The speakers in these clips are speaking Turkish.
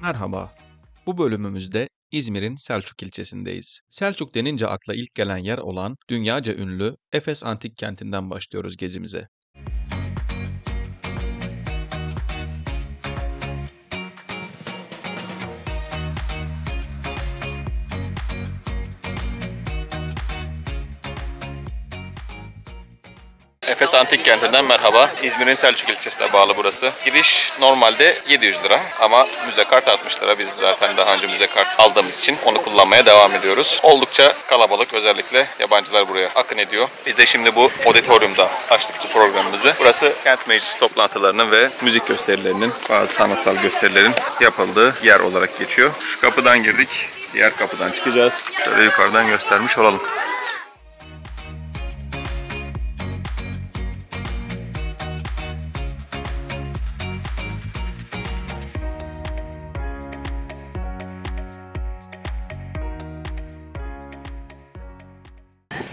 Merhaba. Bu bölümümüzde İzmir'in Selçuk ilçesindeyiz. Selçuk denince akla ilk gelen yer olan dünyaca ünlü Efes Antik Kenti'nden başlıyoruz gezimize. Efes Antik Kenti'nden merhaba. İzmir'in Selçuk ilçesine bağlı burası. Giriş normalde 700 lira ama müze kart 60 lira. Biz zaten daha önce müze kart aldığımız için onu kullanmaya devam ediyoruz. Oldukça kalabalık, özellikle yabancılar buraya akın ediyor. Biz de şimdi bu auditoriumda açtık bu programımızı. Burası kent meclisi toplantılarının ve müzik gösterilerinin, bazı sanatsal gösterilerin yapıldığı yer olarak geçiyor. Şu kapıdan girdik. Diğer kapıdan çıkacağız. Şöyle yukarıdan göstermiş olalım.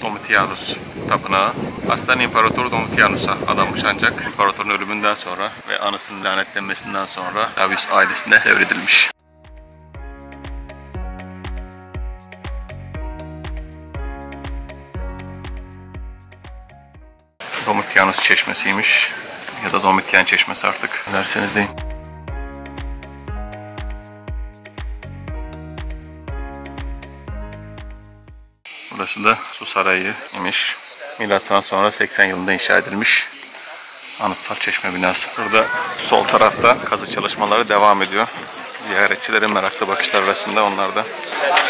Domitianus Tapınağı. Aslen İmparator Domitianus'a adanmış, ancak imparatorun ölümünden sonra ve anısının lanetlenmesinden sonra Lavius ailesine devredilmiş. Domitianus Çeşmesi'ymiş ya da Domitian Çeşmesi, artık ne derseniz deyin. Burası da su sarayı imiş. Milattan sonra 80 yılında inşa edilmiş anıtsal çeşme binası. Burada sol tarafta kazı çalışmaları devam ediyor. Ziyaretçilerin meraklı bakışlar arasında onlar da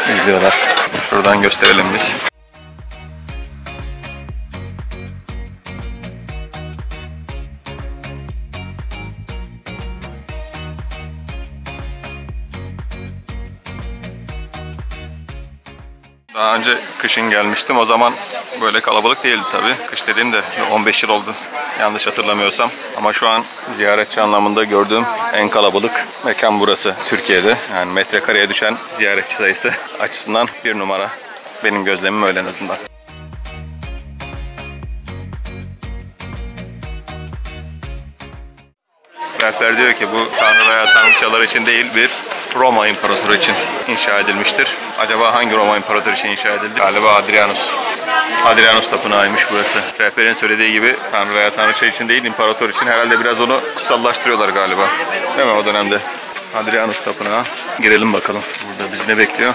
izliyorlar. Şuradan gösterelim biz. Daha önce kışın gelmiştim. O zaman böyle kalabalık değildi tabii. Kış dediğim de 15 yıl oldu yanlış hatırlamıyorsam. Ama şu an ziyaretçi anlamında gördüğüm en kalabalık mekan burası Türkiye'de. Yani metrekareye düşen ziyaretçi sayısı açısından bir numara. Benim gözlemim öyle en azından. Rehber diyor ki bu tanrı veya tanrıçalar için değil, bir Roma İmparatoru için inşa edilmiştir. Acaba hangi Roma İmparatoru için inşa edildi? Galiba Hadrianus. Hadrianus Tapınağı'ymış burası. Rehberin söylediği gibi tanrı veya tanrıça için değil, imparator için. Herhalde biraz onu kutsallaştırıyorlar galiba. Değil mi o dönemde? Hadrianus Tapınağı. Girelim bakalım. Burada bizi ne bekliyor?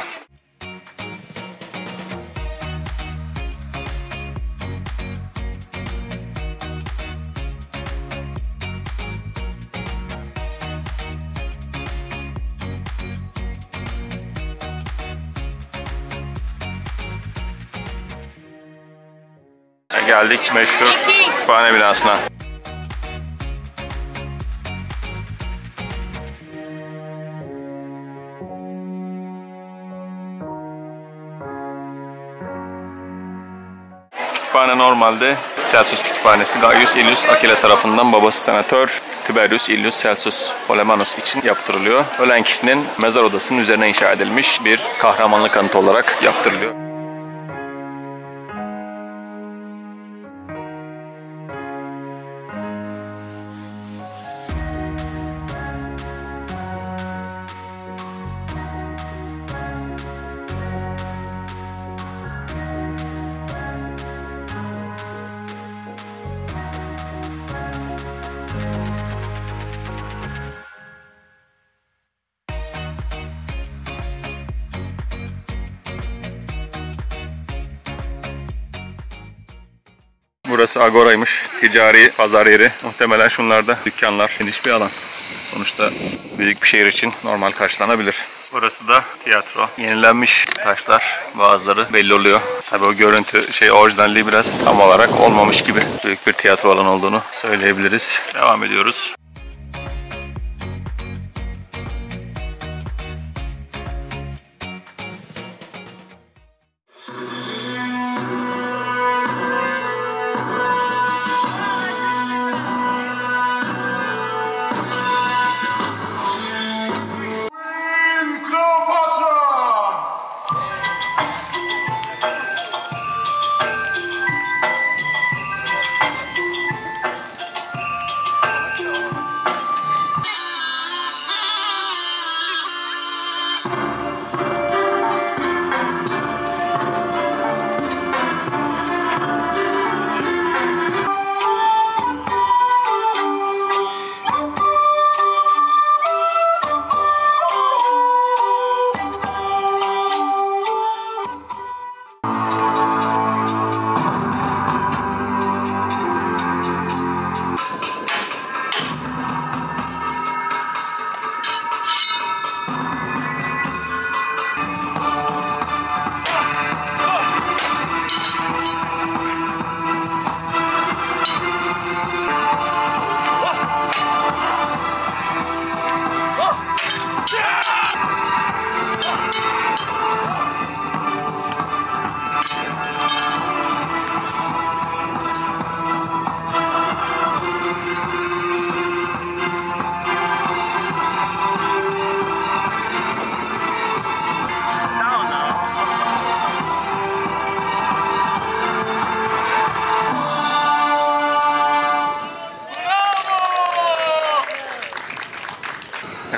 Geldik meşhur kütüphane binasına. Kütüphane normalde Celsus Kütüphanesi Gaius Iulius Aquila tarafından babası senatör Tiberius Iulius Celsus Polemanus için yaptırılıyor. Ölen kişinin mezar odasının üzerine inşa edilmiş bir kahramanlık anıtı olarak yaptırılıyor. Burası Agora'ymış. Ticari pazar yeri. Muhtemelen şunlarda dükkanlar, geniş bir alan. Sonuçta büyük bir şehir için normal karşılanabilir. Burası da tiyatro. Yenilenmiş taşlar, bazıları belli oluyor. Tabii o görüntü orijinalliği biraz tam olarak olmamış gibi. Büyük bir tiyatro alanı olduğunu söyleyebiliriz. Devam ediyoruz.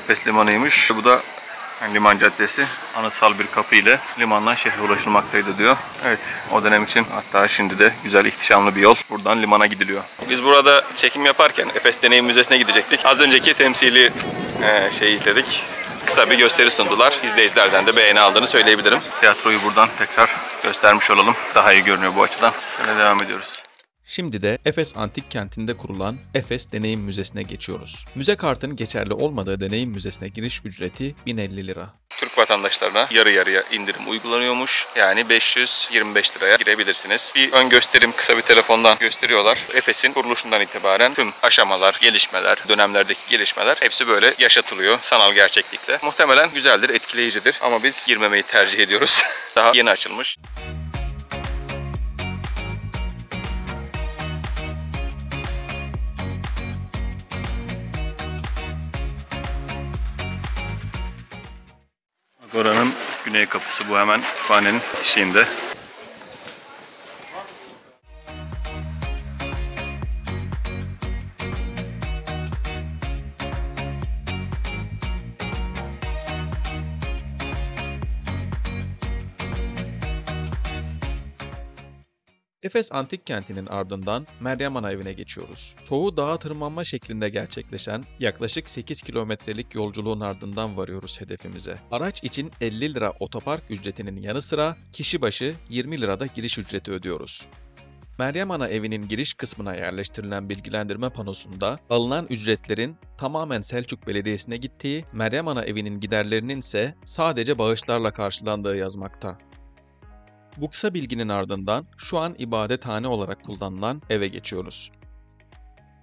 Efes Limanı'ymış. Bu da Liman Caddesi. Anıtsal bir kapı ile limandan şehre ulaşılmaktaydı diyor. Evet, o dönem için hatta şimdi de güzel ihtişamlı bir yol. Buradan limana gidiliyor. Biz burada çekim yaparken Efes Deneyim Müzesi'ne gidecektik. Az önceki temsili şeyi izledik. Kısa bir gösteri sundular. İzleyicilerden de beğeni aldığını söyleyebilirim. Tiyatroyu buradan tekrar göstermiş olalım. Daha iyi görünüyor bu açıdan. Şöyle devam ediyoruz. Şimdi de Efes Antik Kenti'nde kurulan Efes Deneyim Müzesi'ne geçiyoruz. Müze kartının geçerli olmadığı Deneyim Müzesi'ne giriş ücreti 1050 lira. Türk vatandaşlarına yarı yarıya indirim uygulanıyormuş. Yani 525 liraya girebilirsiniz. Bir ön gösterim kısa bir telefondan gösteriyorlar. Efes'in kuruluşundan itibaren tüm aşamalar, gelişmeler, dönemlerdeki gelişmeler hepsi böyle yaşatılıyor sanal gerçeklikle. Muhtemelen güzeldir, etkileyicidir ama biz girmemeyi tercih ediyoruz. Daha yeni açılmış. Agora'nın güney kapısı bu, hemen kütüphanenin bitişiğinde. Efes Antik Kenti'nin ardından Meryem Ana evine geçiyoruz. Çoğu dağa tırmanma şeklinde gerçekleşen yaklaşık 8 kilometrelik yolculuğun ardından varıyoruz hedefimize. Araç için 50 lira otopark ücretinin yanı sıra kişi başı 20 lirada giriş ücreti ödüyoruz. Meryem Ana evinin giriş kısmına yerleştirilen bilgilendirme panosunda alınan ücretlerin tamamen Selçuk Belediyesi'ne gittiği, Meryem Ana evinin giderlerinin ise sadece bağışlarla karşılandığı yazmakta. Bu kısa bilginin ardından şu an ibadethane olarak kullanılan eve geçiyoruz.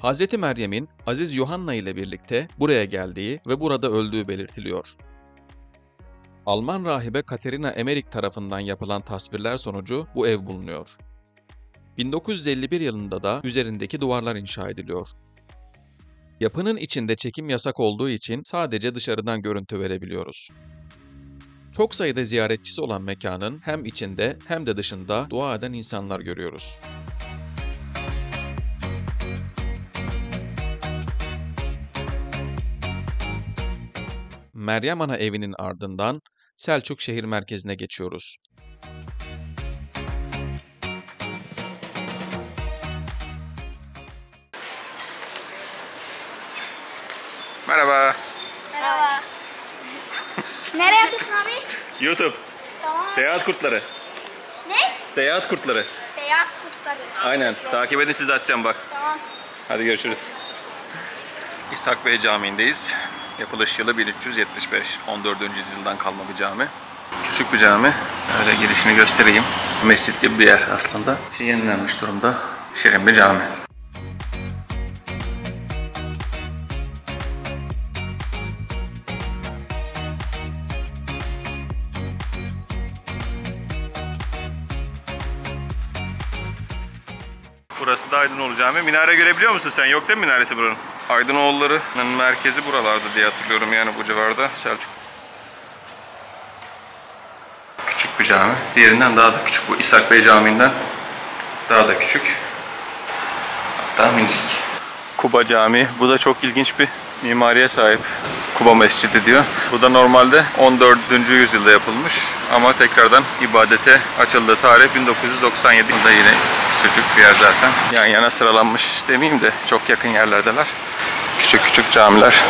Hz. Meryem'in Aziz Yuhanna ile birlikte buraya geldiği ve burada öldüğü belirtiliyor. Alman rahibe Katerina Emmerich tarafından yapılan tasvirler sonucu bu ev bulunuyor. 1951 yılında da üzerindeki duvarlar inşa ediliyor. Yapının içinde çekim yasak olduğu için sadece dışarıdan görüntü verebiliyoruz. Çok sayıda ziyaretçisi olan mekanın hem içinde hem de dışında dua eden insanlar görüyoruz. Meryem Ana evinin ardından Selçuk şehir merkezine geçiyoruz. Merhaba. Merhaba. Nereye yapıyorsun abi? YouTube. Tamam. Seyahat kurtları. Ne? Seyahat kurtları. Seyahat kurtları. Aynen. Takip edin, siz de atacağım bak. Tamam. Hadi görüşürüz. İshak Bey Camii'ndeyiz. Yapılış yılı 1375. 14. yüzyıldan kalma bir cami. Küçük bir cami. Öyle girişini göstereyim. Mescit gibi bir yer aslında. Yenilenmiş durumda. Şirin bir cami. Burası da Aydınoğlu Camii. Minare görebiliyor musun sen? Yok değil mi minaresi buranın? Aydınoğulları'nın merkezi buralarda diye hatırlıyorum, yani bu civarda. Selçuk. Küçük bir cami. Diğerinden daha da küçük. Bu İshak Bey Camii'nden daha da küçük. Hatta minicik. Kuba Camii. Bu da çok ilginç bir mimariye sahip. Kuba Mescidi diyor. Bu da normalde 14. yüzyılda yapılmış ama tekrardan ibadete açıldığı tarih 1997. Bu da yine küçük bir yer zaten. Yan yana sıralanmış demeyeyim de çok yakın yerlerdeler. Küçük küçük camiler.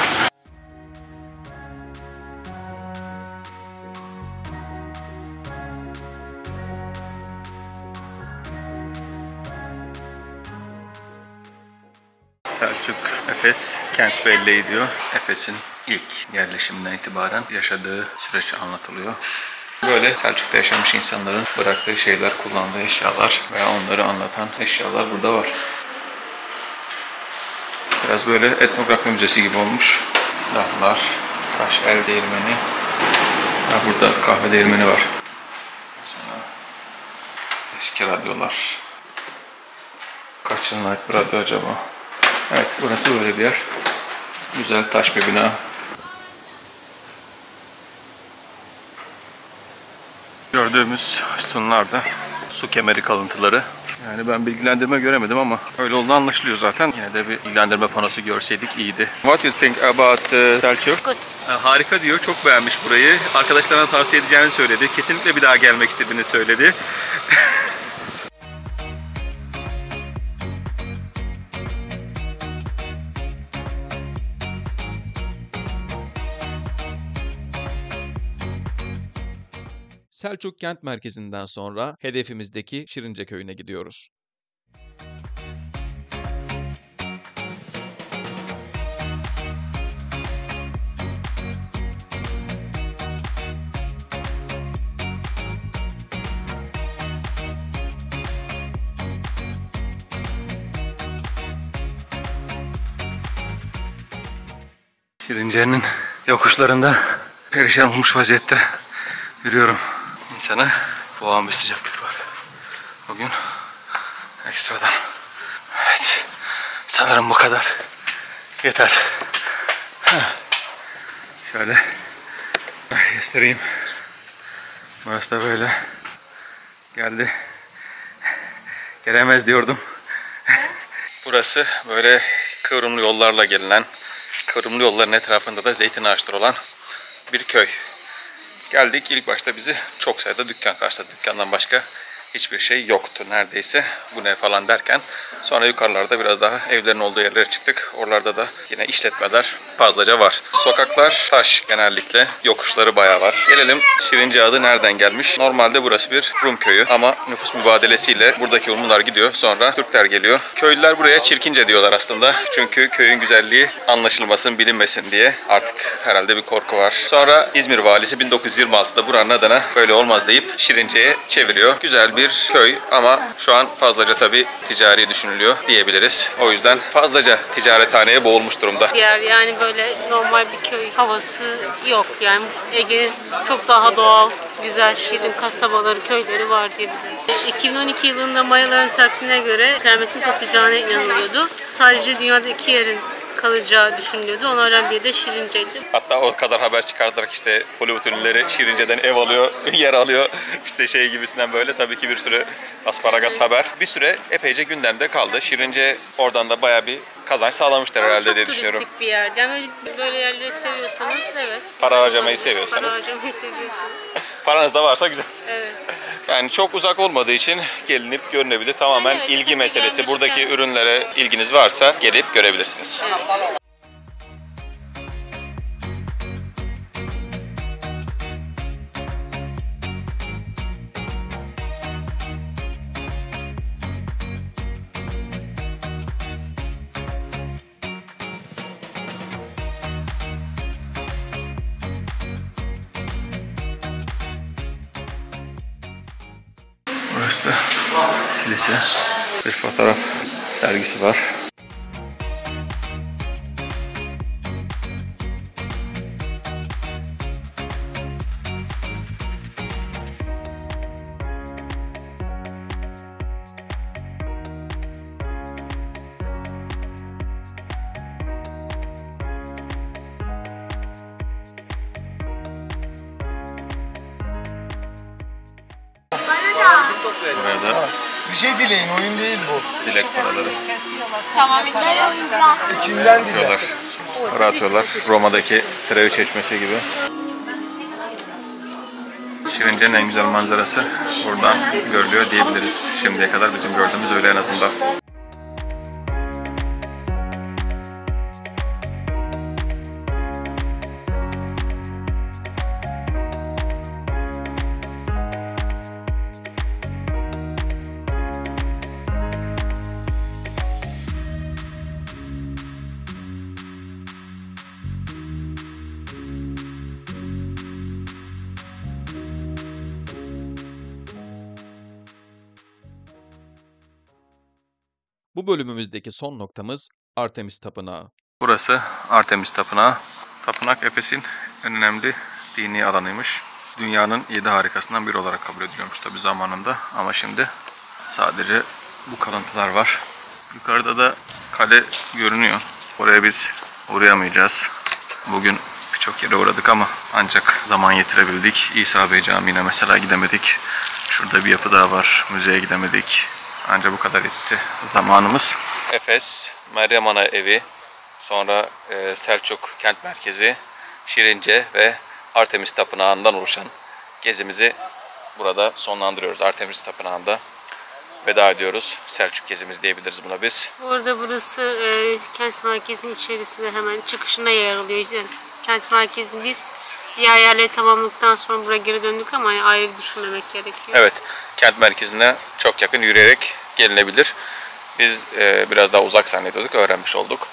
Selçuk, Efes kent belleği diyor. Efes'in ilk yerleşiminden itibaren yaşadığı süreç anlatılıyor. Böyle Selçuk'ta yaşamış insanların bıraktığı şeyler, kullandığı eşyalar veya onları anlatan eşyalar burada var. Biraz böyle etnografi müzesi gibi olmuş. Silahlar, taş el değirmeni. Burada kahve değirmeni var. Sonra eski radyolar. Kaç yılına ait bir radyo acaba? Evet, burası böyle bir yer. Güzel taş bir bina. Gördüğümüz sütunlarda su kemeri kalıntıları. Yani ben bilgilendirme göremedim ama öyle olduğu anlaşılıyor zaten. Yine de bir bilgilendirme panosu görseydik iyiydi. What do you think about Selçuk? Good. Harika diyor. Çok beğenmiş burayı. Arkadaşlarına tavsiye edeceğini söyledi. Kesinlikle bir daha gelmek istediğini söyledi. Selçuk kent merkezinden sonra hedefimizdeki Şirince köyüne gidiyoruz. Şirince'nin yokuşlarında perişan olmuş vaziyette yürüyorum. İnsana boğan bir sıcaklık var. Bugün ekstradan. Evet. Sanırım bu kadar. Yeter. Şöyle göstereyim. Burası da böyle. Geldi. Gelemez diyordum. Burası böyle kıvrımlı yollarla gelinen, kıvrımlı yolların etrafında da zeytin ağaçları olan bir köy. Geldik, ilk başta bizi çok sayıda dükkan karşıladı. Dükkandan başka hiçbir şey yoktu neredeyse. Bu ne falan derken sonra yukarılarda biraz daha evlerin olduğu yerlere çıktık. Oralarda da yine işletmeler fazlaca var. Sokaklar taş genellikle. Yokuşları bayağı var. Gelelim Şirince adı nereden gelmiş? Normalde burası bir Rum köyü ama nüfus mübadelesiyle buradaki Rumlular gidiyor. Sonra Türkler geliyor. Köylüler buraya Çirkince diyorlar aslında. Çünkü köyün güzelliği anlaşılmasın, bilinmesin diye artık herhalde bir korku var. Sonra İzmir valisi 1926'da buranın adına böyle olmaz deyip Şirince'ye çeviriyor. Güzel bir köy ama şu an fazlaca tabii ticari düşünülüyor diyebiliriz. O yüzden fazlaca ticarethaneye boğulmuş durumda. Bir yer yani böyle normal bir köy havası yok. Yani Ege'nin çok daha doğal, güzel, şirin kasabaları, köyleri var diyebilirim. 2012 yılında Mayaların takvimine göre kıyametin kopacağına inanılıyordu. Sadece dünyada 2 yerin kalacağı düşünülüyordu. Onlardan biri de Şirince'ydi. Hatta o kadar haber çıkartarak işte Hollywood ünlüleri Şirince'den ev alıyor, yer alıyor. İşte şey gibisinden böyle tabii ki bir sürü asparagas haber. Bir süre epeyce gündemde kaldı. Şirince oradan da bayağı bir kazanç sağlamıştır herhalde diye düşünüyorum. Çok turistik bir yer. Yani böyle yerleri seviyorsanız evet. Para harcamayı seviyorsanız. Para harcamayı seviyorsanız. Paranız da varsa güzel. Evet. Yani çok uzak olmadığı için gelinip görünebilir. Tamamen Yani evet, ilgi hepsi meselesi. gelmişken. Buradaki ürünlere ilginiz varsa gelip görebilirsiniz. Evet. Burası da kilise. Bir fotoğraf sergisi var. Buraya da Bir şey dileyin, oyun değil bu. dilek paraları Tamam İçinden dile. atıyorlar. Para atıyorlar. Roma'daki Trevi Çeşmesi gibi. Şirince'nin en güzel manzarası buradan görülüyor diyebiliriz. Şimdiye kadar bizim gördüğümüz öyle en azından. Bu bölümümüzdeki son noktamız Artemis Tapınağı. Burası Artemis Tapınağı. Tapınak Efes'in en önemli dini alanıymış. Dünyanın 7 harikasından biri olarak kabul ediliyormuş tabi zamanında. Ama şimdi sadece bu kalıntılar var. Yukarıda da kale görünüyor. Oraya biz uğrayamayacağız. Bugün birçok yere uğradık ama ancak zaman yetirebildik. İsa Bey Camii'ne mesela gidemedik. Şurada bir yapı daha var. Müzeye gidemedik. Anca bu kadar etti zamanımız. Efes, Meryem Ana evi, sonra Selçuk kent merkezi, Şirince ve Artemis Tapınağı'ndan oluşan gezimizi burada sonlandırıyoruz. Artemis Tapınağı'nda veda ediyoruz. Selçuk gezimiz diyebiliriz buna biz. Bu arada burası kent merkezinin içerisinde hemen çıkışına yer alıyor. Yani kent merkezi biz diğer yerleri tamamladıktan sonra buraya geri döndük ama ayrı düşünmemek gerekiyor. Evet, kent merkezine çok yakın yürüyerek gelinebilir. Biz biraz daha uzak zannediyorduk, öğrenmiş olduk.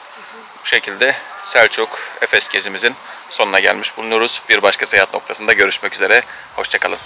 Bu şekilde Selçuk, Efes gezimizin sonuna gelmiş bulunuyoruz. Bir başka seyahat noktasında görüşmek üzere. Hoşça kalın.